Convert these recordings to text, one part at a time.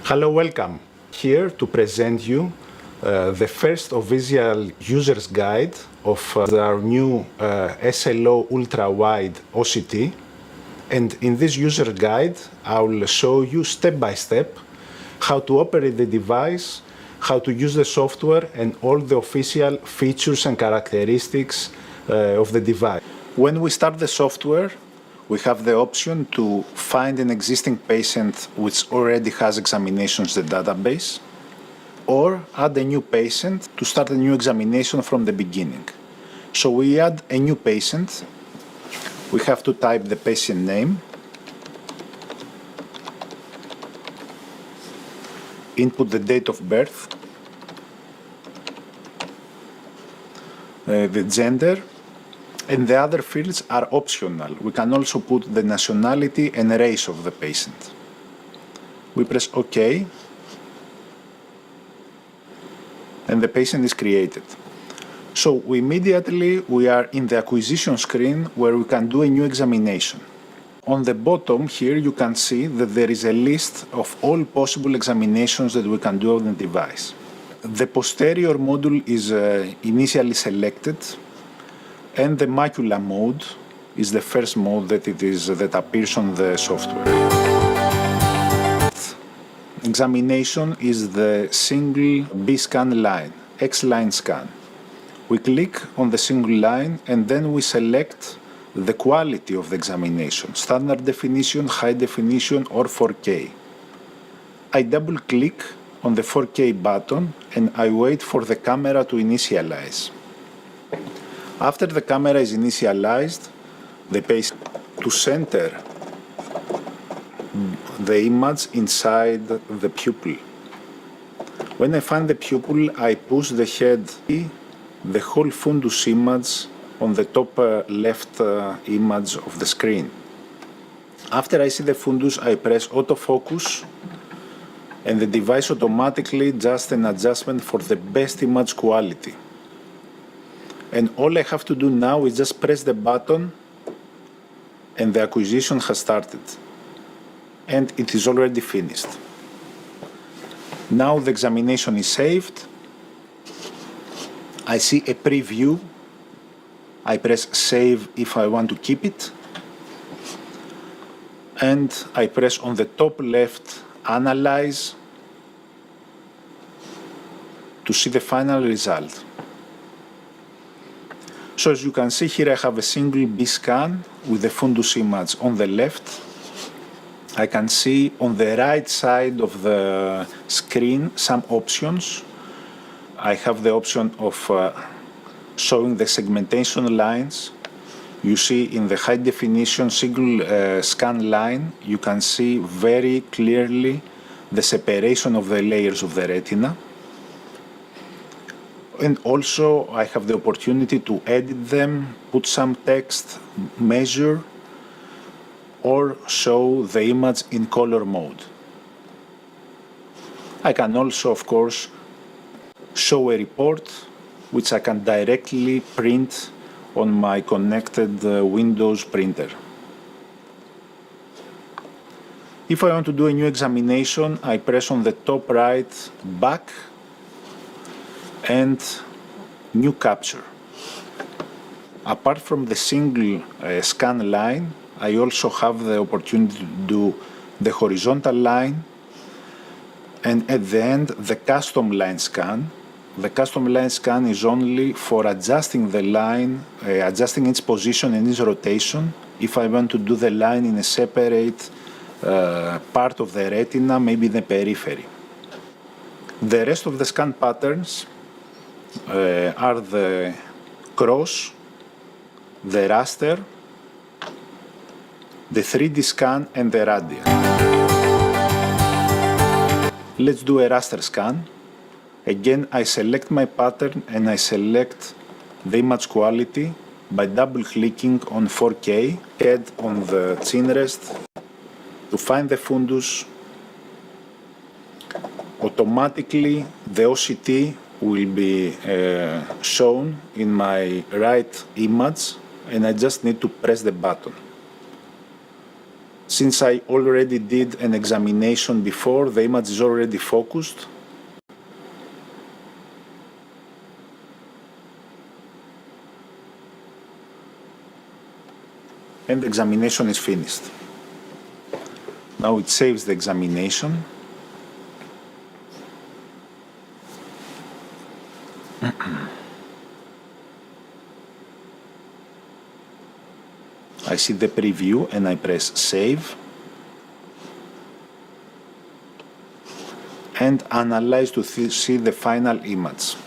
Hello, welcome. Here to present you the first official user's guide of our new SLO ultra-wide OCT. And in this user guide, I will show you step by step how to operate the device, how to use the software, and all the official features and characteristics of the device. When we start the software, we have the option to find an existing patient which already has examinations in the database, or add a new patient to start a new examination from the beginning. So we add a new patient. We have to type the patient name, input the date of birth, the gender, and the other fields are optional. We can also put the nationality and race of the patient. We press OK, and the patient is created. So immediately we are in the acquisition screen where we can do a new examination. On the bottom here you can see that there is a list of all possible examinations that we can do on the device. The posterior module is initially selected, and the macula mode is the first mode that appears on the software. Examination is the single B-scan line, X-line scan. We click on the single line and then we select the quality of the examination, standard definition, high definition, or 4K. I double click on the 4K button and I wait for the camera to initialize. After the camera is initialized, the patient to center the image inside the pupil. When I find the pupil, I push the head, the whole fundus image on the top left image of the screen. After I see the fundus, I press autofocus, and the device automatically adjusts an adjustment for the best image quality. And all I have to do now is just press the button and the acquisition has started. And it is already finished. Now the examination is saved. I see a preview. I press save if I want to keep it. And I press on the top left analyze to see the final result. So as you can see here, I have a single B-scan with the fundus image on the left. I can see on the right side of the screen some options. I have the option of showing the segmentation lines. You see in the high definition single scan line, you can see very clearly the separation of the layers of the retina. And also I have the opportunity to edit them, put some text, measure, or show the image in color mode. I can also, of course, show a report which I can directly print on my connected Windows printer. If I want to do a new examination, I press on the top right back and new capture. Apart from the single scan line, I also have the opportunity to do the horizontal line and at the end the custom line scan. The custom line scan is only for adjusting the line, adjusting its position and its rotation if I want to do the line in a separate part of the retina, maybe the periphery. The rest of the scan patterns are the cross, the raster, the 3D scan, and the radial. Let's do a raster scan. Again, I select my pattern and I select the image quality by double-clicking on 4K, head on the chin rest to find the fundus. Automatically, the OCT will be shown in my right image and I just need to press the button. Since I already did an examination before, the image is already focused. And the examination is finished. Now it saves the examination. I see the preview and I press save. And analyze to see the final image.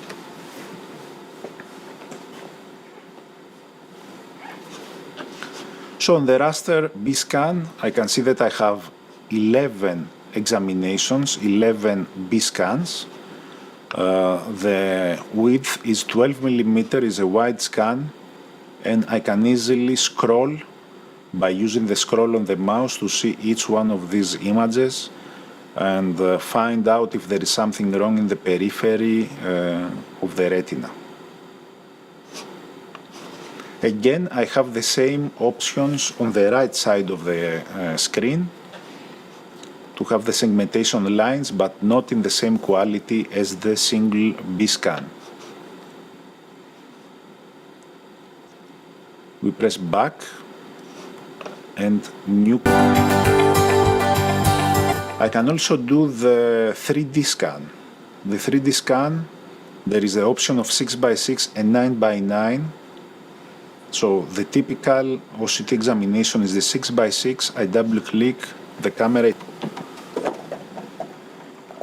So on the raster B scan, I can see that I have 11 examinations, 11 B scans. The width is 12 millimeter, is a wide scan, and I can easily scroll by using the scroll on the mouse to see each one of these images and find out if there is something wrong in the periphery of the retina. Again, I have the same options on the right side of the screen to have the segmentation lines, but not in the same quality as the single B scan. We press back and new. I can also do the 3D scan. The 3D scan, there is the option of 6x6 and 9x9. So the typical OCT examination is the 6x6. I double click the camera,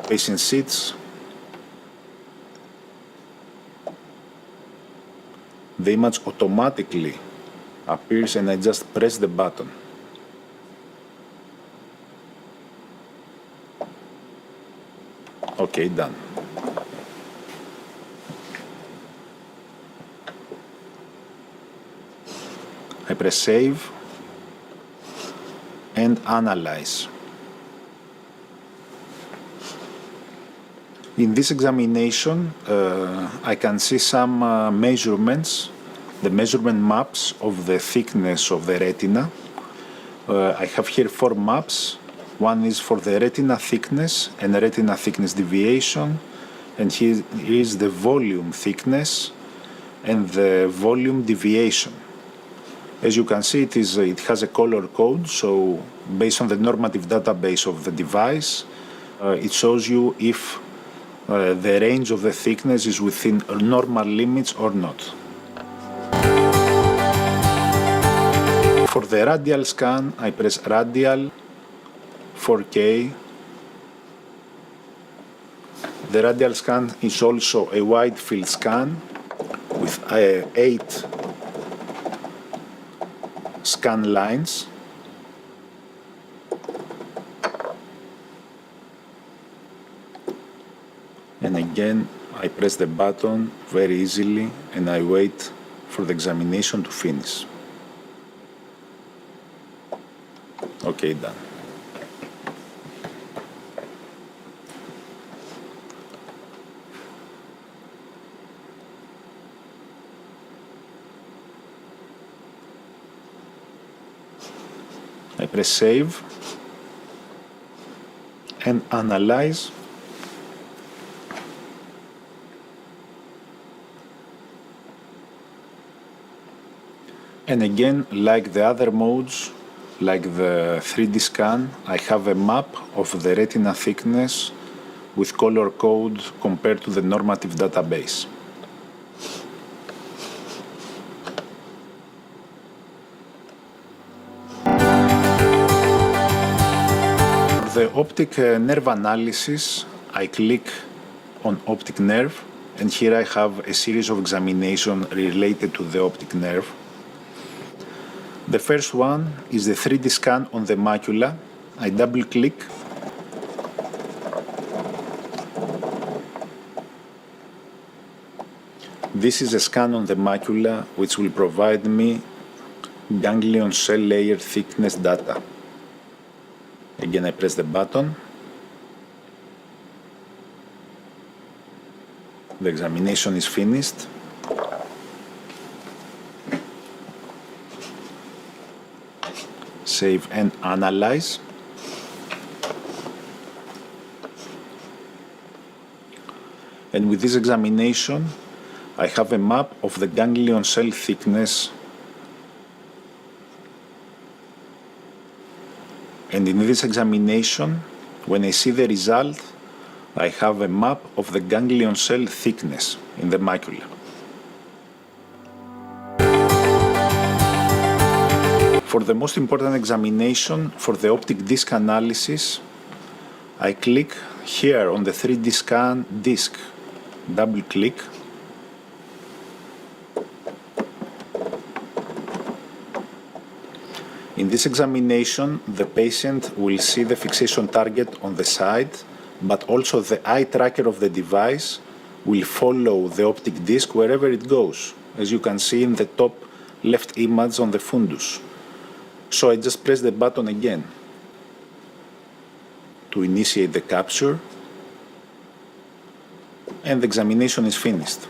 patient sits. The image automatically appears and I just press the button. Okay, done. I press save and analyze. In this examination, I can see some measurements, the measurement maps of the thickness of the retina. I have here 4 maps. One is for the retina thickness and retina thickness deviation, and here is the volume thickness and the volume deviation. As you can see, it has a color code, so based on the normative database of the device, it shows you if the range of the thickness is within normal limits or not. For the radial scan, I press radial 4K. The radial scan is also a wide field scan with 8 scan lines. And again, I press the button very easily and I wait for the examination to finish. Okay, done. I press save and analyze. And again, like the other modes, like the 3D scan, I have a map of the retina thickness with color code compared to the normative database. For the optic nerve analysis, I click on optic nerve, and here I have a series of examinations related to the optic nerve. The first one is the 3D scan on the macula. I double click. This is a scan on the macula which will provide me ganglion cell layer thickness data. Again, I press the button. The examination is finished. Save and analyze. And with this examination, I have a map of the ganglion cell thickness. And in this examination, when I see the result, I have a map of the ganglion cell thickness in the macula. For the most important examination, for the optic disc analysis, I click here on the 3D scan disc, double click, in this examination, the patient will see the fixation target on the side, but also the eye tracker of the device will follow the optic disc wherever it goes, as you can see in the top left image on the fundus. So I just press the button again to initiate the capture, and the examination is finished.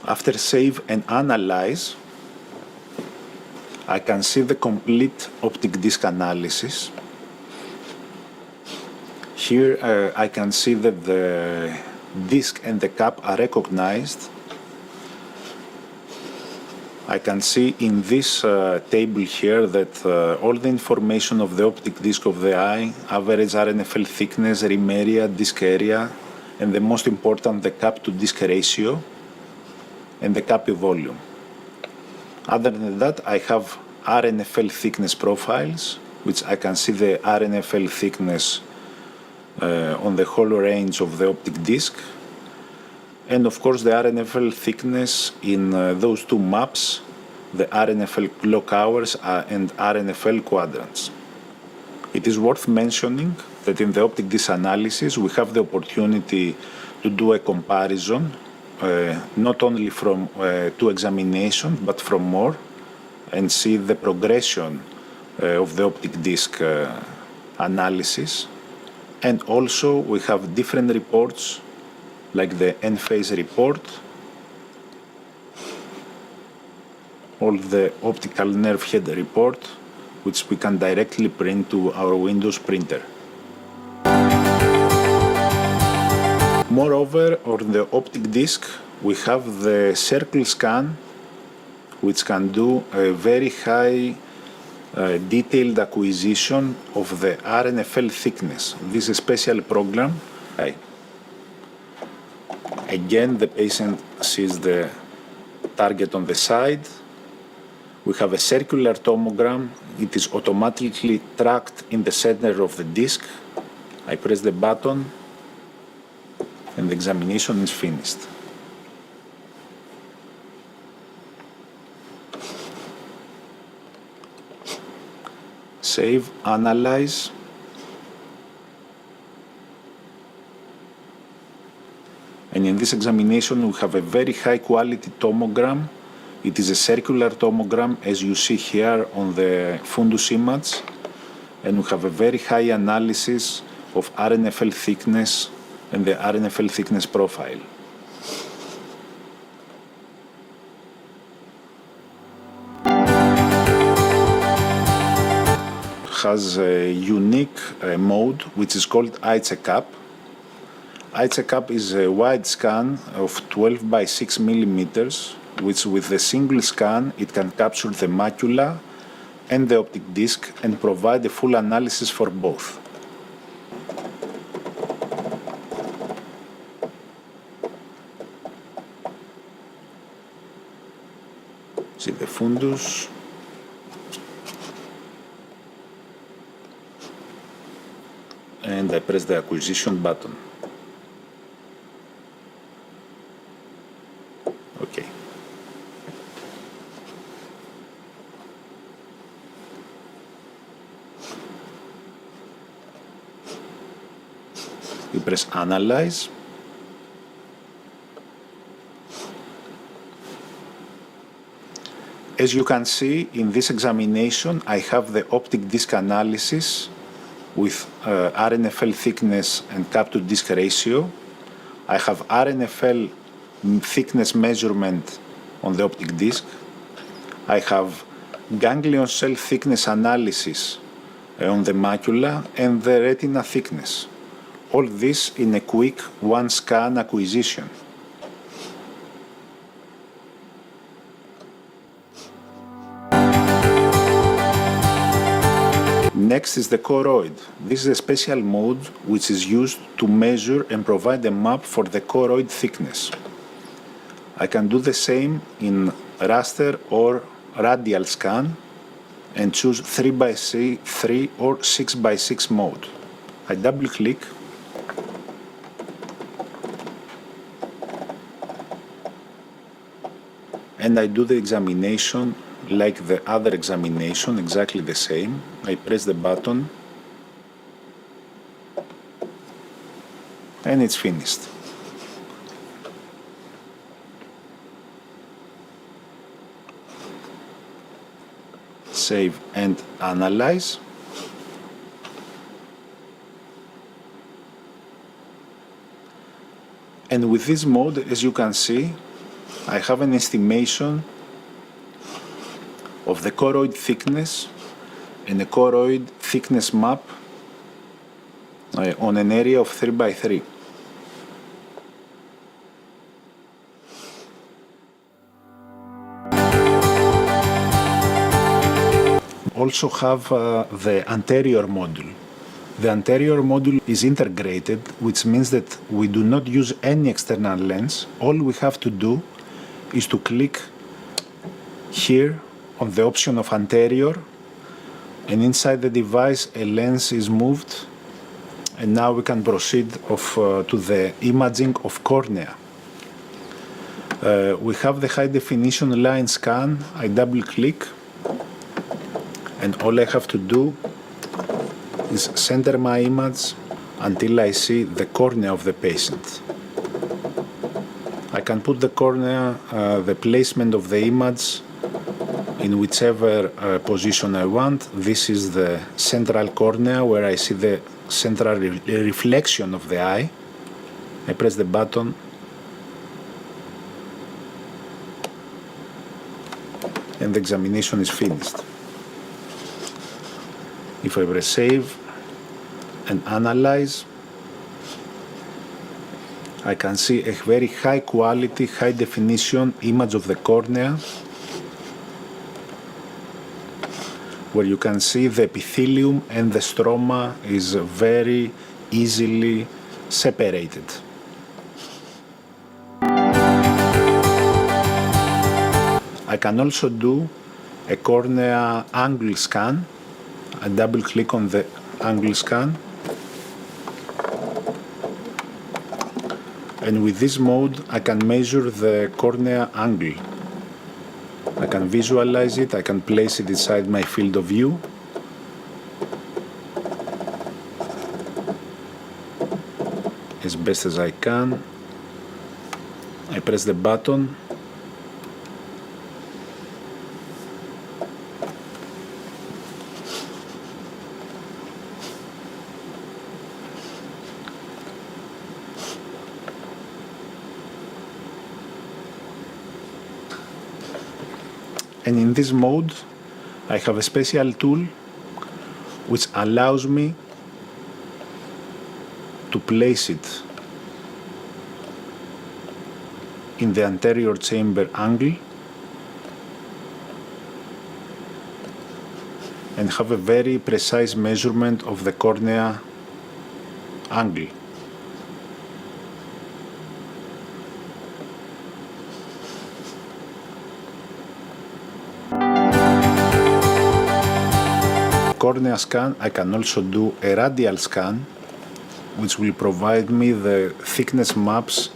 After save and analyze, I can see the complete optic disc analysis. Here I can see that the disc and the cap are recognized. I can see in this table here that all the information of the optic disc of the eye, average RNFL thickness, rim area, disc area, and the most important, the cap to disc ratio, and the cap volume. Other than that, I have RNFL thickness profiles, which I can see the RNFL thickness on the whole range of the optic disc, and of course the RNFL thickness in those two maps, the RNFL clock hours and RNFL quadrants. It is worth mentioning that in the optic disc analysis we have the opportunity to do a comparison not only from two examinations but from more, and see the progression of the optic disc analysis. And also we have different reports like the end-phase report, or the optical nerve head report, which we can directly print to our Windows printer. Moreover, on the optic disc, we have the circle scan, which can do a very high detailed acquisition of the RNFL thickness. This is a special program. Again, the patient sees the target on the side. We have a circular tomogram. It is automatically tracked in the center of the disc. I press the button and the examination is finished. Save, analyze. And in this examination we have a very high quality tomogram. It is a circular tomogram, as you see here on the fundus image, and we have a very high analysis of RNFL thickness and the RNFL thickness profile. Has a unique mode which is called eye checkup. Eye checkup is a wide scan of 12 by 6 millimeters, which with a single scan it can capture the macula and the optic disc and provide a full analysis for both. See the fundus. And I press the acquisition button. Okay. We press analyze. As you can see in this examination, I have the optic disc analysis with RNFL thickness and cap to disc ratio. I have RNFL thickness measurement on the optic disc. I have ganglion cell thickness analysis on the macula and the retina thickness. All this in a quick one-scan acquisition. Next is the choroid. This is a special mode which is used to measure and provide a map for the choroid thickness. I can do the same in raster or radial scan and choose 3x3 or 6x6 mode. I double click and I do the examination like the other examination, exactly the same. I press the button and it's finished. Save and analyze. And with this mode, as you can see, I have an estimation of the choroid thickness and a choroid thickness map on an area of 3x3. Also have the anterior module. The anterior module is integrated, which means that we do not use any external lens. All we have to do is to click here on the option of anterior, and inside the device a lens is moved, and now we can proceed to the imaging of cornea. We have the high definition line scan. I double click and all I have to do is center my image until I see the cornea of the patient. I can put the cornea, the placement of the image in whichever position I want. This is the central cornea where I see the central reflection of the eye. I press the button and the examination is finished. If I press save and analyze, I can see a very high quality, high definition image of the cornea, where you can see the epithelium and the stroma is very easily separated. I can also do a cornea angle scan. I double click on the angle scan, and with this mode I can measure the cornea angle. I can visualize it, I can place it inside my field of view. As best as I can. I press the button . And in this mode, I have a special tool which allows me to place it in the anterior chamber angle and have a very precise measurement of the cornea angle. Cornea scan, I can also do a radial scan, which will provide me the thickness maps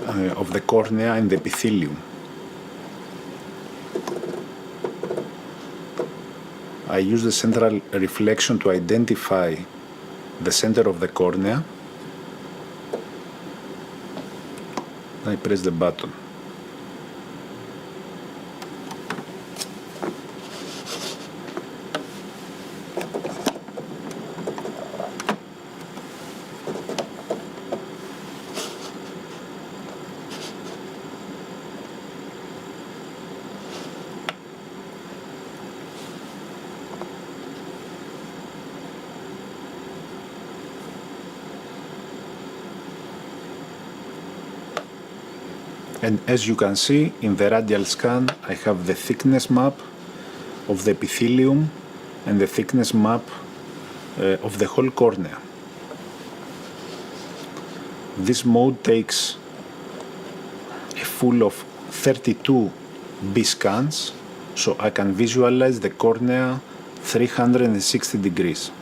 of the cornea and the epithelium. I use the central reflection to identify the center of the cornea. I press the button. And as you can see in the radial scan, I have the thickness map of the epithelium and the thickness map of the whole cornea. This mode takes a full of 32 B scans, so I can visualize the cornea 360 degrees.